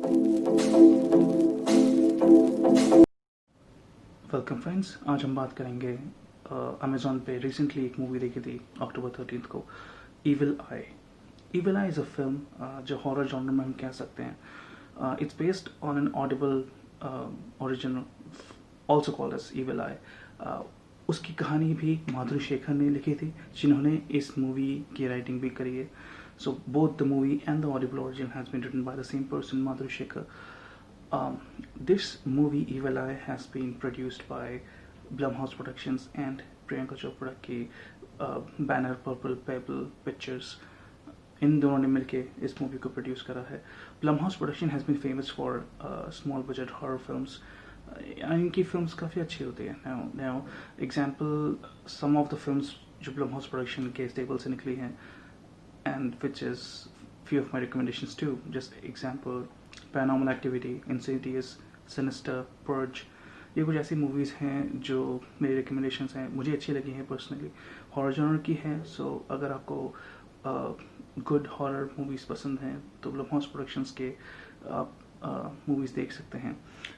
Welcome friends, आज हम बात करेंगे अमेजोन पे रिसेंटली एक मूवी देखी थी अक्टूबर 13 को, Evil Eye. Evil Eye is a film जो हॉरर जॉनर में हम कह सकते हैं। It's based on an Audible original also called as Evil Eye. उसकी कहानी भी माधुरी शेखर ने लिखी थी, जिन्होंने इस मूवी की राइटिंग भी करी है। So both the movie and the audible origin has been written by the same person, Madhuri Shekhar. This movie Evil Eye has been produced by Blumhouse Productions and Priyanka Chopra के banner Purple Pebble Pictures, इन दोनों ने मिलके इस movie को produce करा है। Blumhouse production has been famous for small budget horror films. इनकी फिल्म्स काफ़ी अच्छी होती है। Now example some of the films जो ब्लमहाउस प्रोडक्शन के स्टेबल से निकली हैं, and which is few of my recommendations too. Just example, Paranormal Activity, Insidious, Sinister, Purge. ये कुछ ऐसी मूवीज़ हैं जो मेरी रिकमेंडेशंस हैं, मुझे अच्छी लगी हैं पर्सनली। हॉरर जॉनर की है, सो अगर आपको गुड हॉरर मूवीज़ पसंद हैं तो ब्लमहाउस प्रोडक्शंस के आप मूवीज़ देख सकते हैं।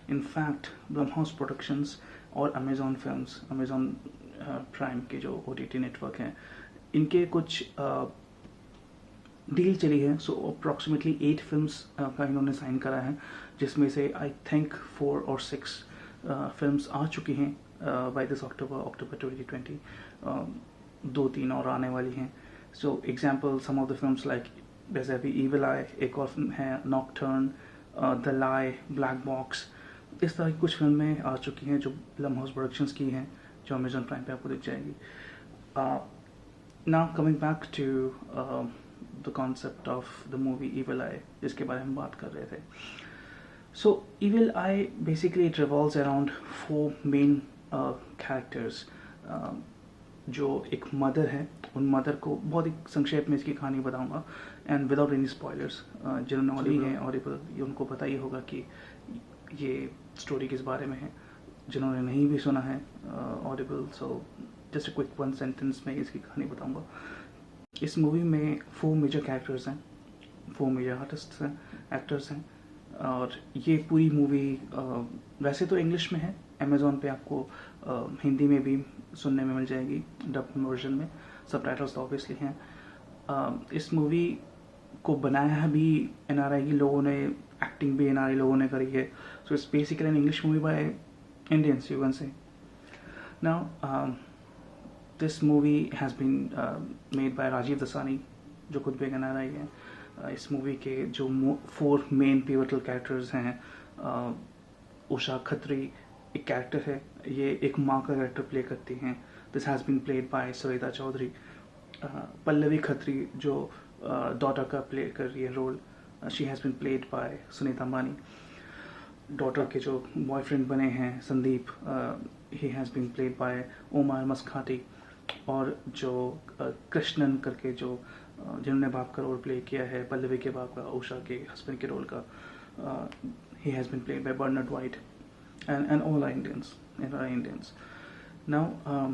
इनफैक्ट ब्लमहाउस प्रोडक्शंस और अमेजॉन फिल्म्स, अमेजॉन प्राइम के जो OTT नेटवर्क हैं, इनके कुछ डील चली है। सो अप्रॉक्सीमेटली 8 फिल्म्स का इन्होंने साइन करा है, जिसमें से आई थिंक 4 और 6 फिल्म्स आ चुकी हैं बाय दिस अक्टूबर 2020। 2-3 और आने वाली हैं। So example some of the films like जैसे अभी इविल आई, एक और फिल्म है nocturne, the lie, black box. इस तरह की कुछ फिल्में आ चुकी हैं जो ब्लमहाउस प्रोडक्शंस की हैं, जो अमेजॉन प्राइम पे आपको दिख जाएगी। Now coming back to the concept of the movie Evil Eye, जिसके बारे में हम बात कर रहे थे। So Evil Eye basically it revolves around 4 main characters. जो एक मदर है, उन मदर को बहुत ही संक्षेप में इसकी कहानी बताऊंगा, एंड विदाउट एनी स्पॉयलर्स। जिन्होंने ऑडिबल है, ऑडिबल ये उनको पता ही होगा कि ये स्टोरी किस बारे में है। जिन्होंने नहीं भी सुना है Audible, so just quick 1 sentence में इसकी कहानी बताऊंगा। इस मूवी में 4 मेजर कैरेक्टर्स हैं, 4 मेजर आर्टिस्ट हैं, एक्टर्स हैं। और ये पूरी मूवी वैसे तो इंग्लिश में है, अमेजोन पे आपको हिंदी में भी सुनने में मिल जाएगी डब वर्जन में, सबटाइटल्स तो ऑब्वियसली हैं। इस मूवी को बनाया भी NRI ही लोगों ने, एक्टिंग भी NRI लोगों ने करी है। So it's basically an English movie by Indians, you can say. Now this movie has been made by Rajeev Dasani, जो खुद भी एक NRI है। इस मूवी के जो 4 मेन पिवटल कैरेक्टर्स हैं, उषा खत्री एक कैरेक्टर है, ये एक माँ का कैरेक्टर प्ले करती हैं। This has been played by Sarita Chaudhary. Pallavi Khatri जो डॉटर का प्ले कर रही है role, she has been played by Sunita Mani. Daughter के जो बॉयफ्रेंड बने हैं Sandeep, he has been played by Omar Maskati. और जो कृष्णन करके जो जिन्होंने बाप का रोल प्ले किया है, पल्लवी के बाप का, उषा के हस्बैंड के रोल का, he has been played by Bernard White and all Indians. Now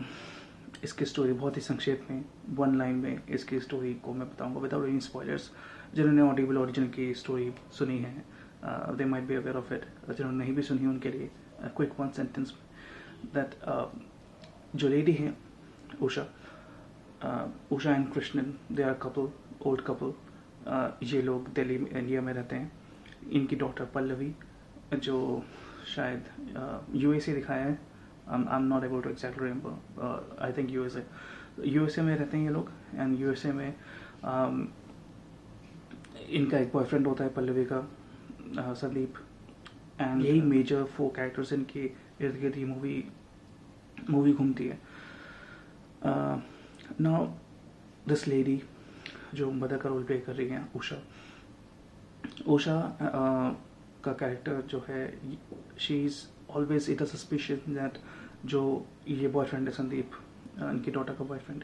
इसकी स्टोरी बहुत ही संक्षेप में 1 लाइन में इसकी स्टोरी को मैं बताऊंगा विदाउट एनी स्पॉयलर्स। जिन्होंने ऑडिबल ओरिजिनल की स्टोरी सुनी है, they might be aware of it. जिन्होंने नहीं भी सुनी उनके लिए क्विक 1 सेंटेंस दैट जो लेडी है Usha and Krishnan, they are couple, old couple. ये लोग दिल्ली इंडिया में रहते हैं। इनकी डॉटर पल्लवी, जो शायद USA दिखाया है, I am not able to exactly remember, I think USA में रहते हैं ये लोग। एंड USA में इनका एक बॉयफ्रेंड होता है पल्लवी का, संदीप। एंड यही मेजर 4 कैरेक्टर्स इनके इर्द गिर्द ये मूवी घूमती है। नाउ दिस लेडी जो मदर का रोल प्ले कर रही है, उषा का कैरेक्टर जो है, she is always it a suspicious that जो ये बॉयफ्रेंड है संदीप, इनकी डॉटर का boyfriend,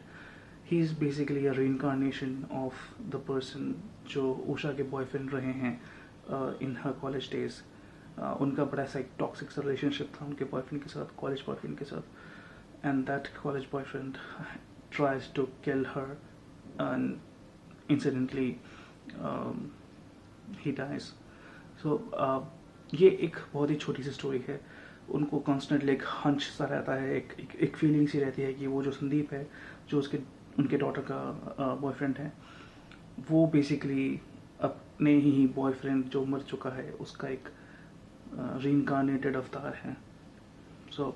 he is basically a reincarnation of the person जो उषा के बॉयफ्रेंड रहे हैं इन हर कॉलेज डेज। उनका बड़ा सा एक टॉक्सिक सा रिलेशनशिप था उनके बॉयफ्रेंड के साथ, कॉलेज बॉयफ्रेंड के साथ। And that college boyfriend tries to kill her, and incidentally he dies. सो ये एक बहुत ही छोटी सी स्टोरी है. उनको कॉन्स्टेंटली एक हंच सा रहता है, एक फीलिंग सी रहती है कि वो जो संदीप है, जो उनके डॉटर का बॉयफ्रेंड है, वो बेसिकली अपने ही बॉयफ्रेंड जो मर चुका है उसका एक रीइंकार्नेटेड अवतार है. So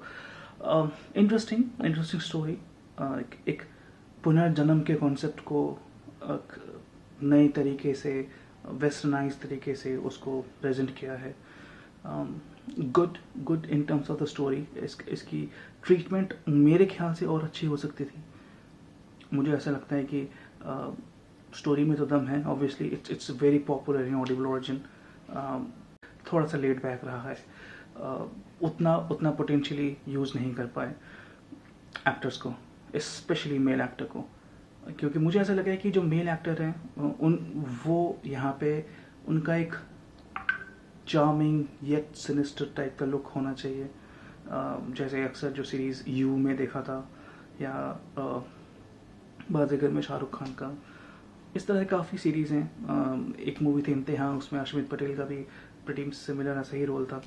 interesting story. एक पुनर्जन्म के कॉन्सेप्ट को नए तरीके से, वेस्टर्नाइज तरीके से उसको प्रेजेंट किया है. Good in terms of the story. इसकी ट्रीटमेंट मेरे ख्याल से और अच्छी हो सकती थी. मुझे ऐसा लगता है कि स्टोरी में तो दम है. Obviously it's very popular in Audible origin. थोड़ा सा लेट बैक रहा है. उतना पोटेंशियली यूज़ नहीं कर पाए एक्टर्स को, स्पेशली मेल एक्टर को, क्योंकि मुझे ऐसा लगा है कि जो मेल एक्टर हैं वो यहाँ पे उनका एक चार्मिंग येट सिनिस्टर टाइप का लुक होना चाहिए. जैसे अक्सर जो सीरीज़ यू में देखा था, या बाज़िगर में शाहरुख खान का, इस तरह काफ़ी सीरीज़ हैं. एक मूवी थी इम्तिहान, उसमें अश्मित पटेल का भी प्रीटी सिमिलर ऐसा ही रोल था.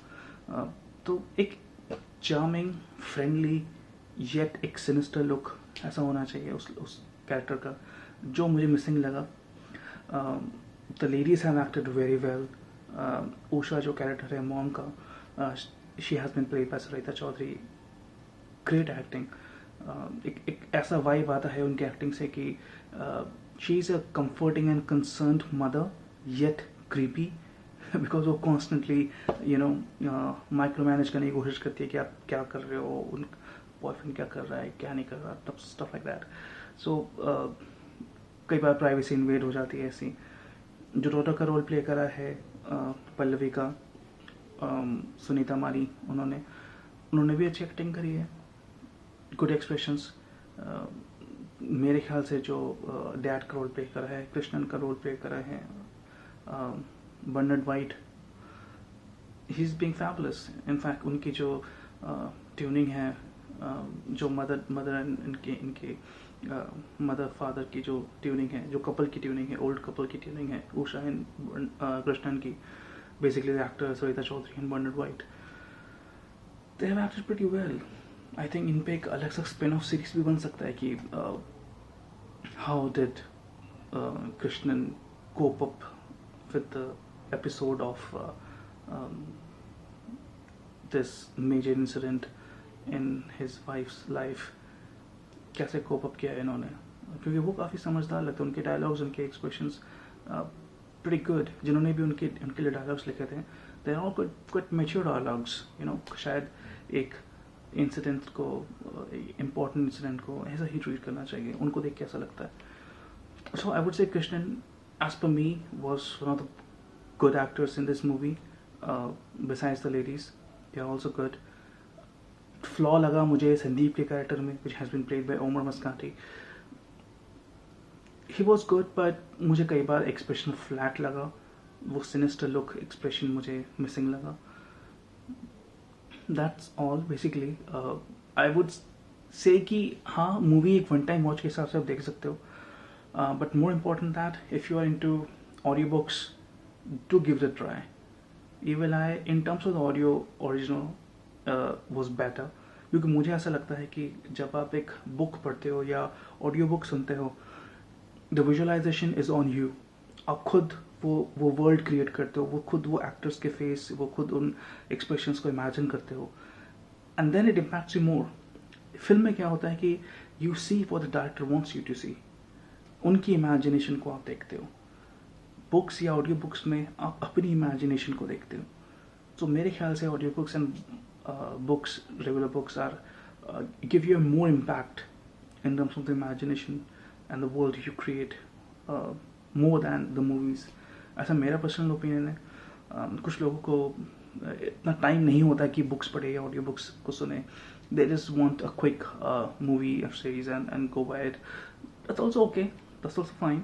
तो एक चार्मिंग, फ्रेंडली येट एक सिनिस्टर लुक ऐसा होना चाहिए उस कैरेक्टर का, जो मुझे मिसिंग लगा. The ladies have acted very well. Usha जो कैरेक्टर है मॉम का, she has been played by Sarita Chaudhary. Great acting. एक ऐसा वाइब आता है उनकी एक्टिंग से कि she is a comforting and concerned mother yet creepy, because वो कॉन्स्टेंटली माइक्रो मैनेज करने की कोशिश करती है कि आप क्या कर रहे हो, उन बॉयफ्रेंड क्या कर रहा है, क्या नहीं कर रहा, स्टफ लाइक दैट. सो कई बार प्राइवेसी इन्वेड हो जाती है ऐसी. जो डॉटर का रोल प्ले करा है पल्लवी का, सुनीता मारी, उन्होंने भी अच्छी एक्टिंग करी है. Good expressions. मेरे ख्याल से जो डैड का रोल प्ले करा है, कृष्णन का रोल प्ले करा है Bernard White, he is being fabulous. In fact उनकी जो ट्यूनिंग है, जो मदर इनके मदर फादर की जो ट्यूनिंग है, जो कपल की ट्यूनिंग है, ओल्ड कपल की ट्यूनिंग है, उषा एंड कृष्णन की, basically the actor Sarita Chaudhary and Bernard White, they have acted pretty well. I think in पे एक अलग सा स्पिन ऑफ सीरीज भी बन सकता है कि how did Krishnan cope up with the episode of this major incident in his wife's life. कैसे कोप अप किया है इन्होंने, क्योंकि वो काफ़ी समझदार लगते हैं. उनके डायलॉग्स, उनके एक्सप्रेशंस pretty good. जिन्होंने भी उनके लिए डायलॉग्स लिखे थे, they are all quite mature dialogues. शायद एक इंसिडेंट को, इम्पोर्टेंट इंसिडेंट को ऐसा ही ट्रीट करना चाहिए. उनको देख के ऐसा लगता है. So I would say Krishnan, as per me, was one of the good actors in this movie. Besides the ladies, they are also good. Flaw लगा मुझे संदीप के कैरेक्टर में, which has been played by Omar Maskati. He was good, but मुझे कई बार expression flat लगा. वो sinister look expression मुझे missing लगा. That's all basically. I would say कि हाँ, मूवी एक वन टाइम वॉच के हिसाब से आप देख सकते हो. But more important that if you are into audiobooks, do give it a try. Evil Eye, in terms of the audio, original was better. क्योंकि मुझे ऐसा लगता है कि जब आप एक बुक पढ़ते हो या ऑडियो बुक सुनते हो, the visualization is on you. आप खुद वो वर्ल्ड क्रिएट करते हो, वो खुद वो एक्टर्स के फेस, वो खुद उन एक्सप्रेशंस को इमेजिन करते हो, and then it impacts you more. Film में क्या होता है कि you see what the director wants you to see. उनकी इमेजिनेशन को आप देखते हो. बुक्स या ऑडियो बुक्स में आप अपनी इमेजिनेशन को देखते हो. तो मेरे ख्याल से audio books and books, regular books are give you more impact in terms of the imagination and the world you create more than the movies. ऐसा मेरा पर्सनल ओपिनियन है. कुछ लोगों को इतना टाइम नहीं होता कि बुक्स पढ़े या ऑडियो बुक्स को सुने. They just want a quick movie or series and go by it. That's also okay. That's also fine.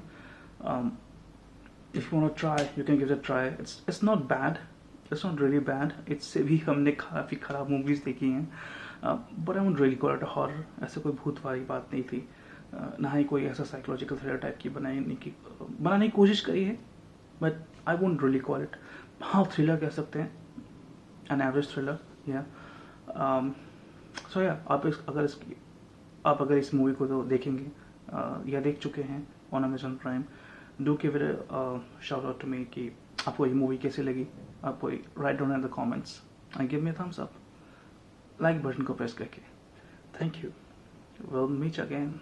If you want to try, you can give it a try. It's not bad. It's not really bad. इससे भी हमने काफ़ी ख़राब movies देखी हैं. But I wouldn't really call it a horror. ऐसे कोई भूत वाली बात नहीं थी. ना ही कोई ऐसा साइकोलॉजिकल थ्रिलर टाइप की बनाने की कोशिश करी है. But I wouldn't really call it. हाँ थ्रिलर कह सकते हैं, एन एवरेज थ्रिलर या सो या आप अगर इस मूवी को तो देखेंगे या देख चुके हैं on Amazon Prime, do give it shout out to me कि आपको ये मूवी कैसी लगी. आपको right down in the comments and give me thumbs up, like button को प्रेस करके. Thank you, will meet again.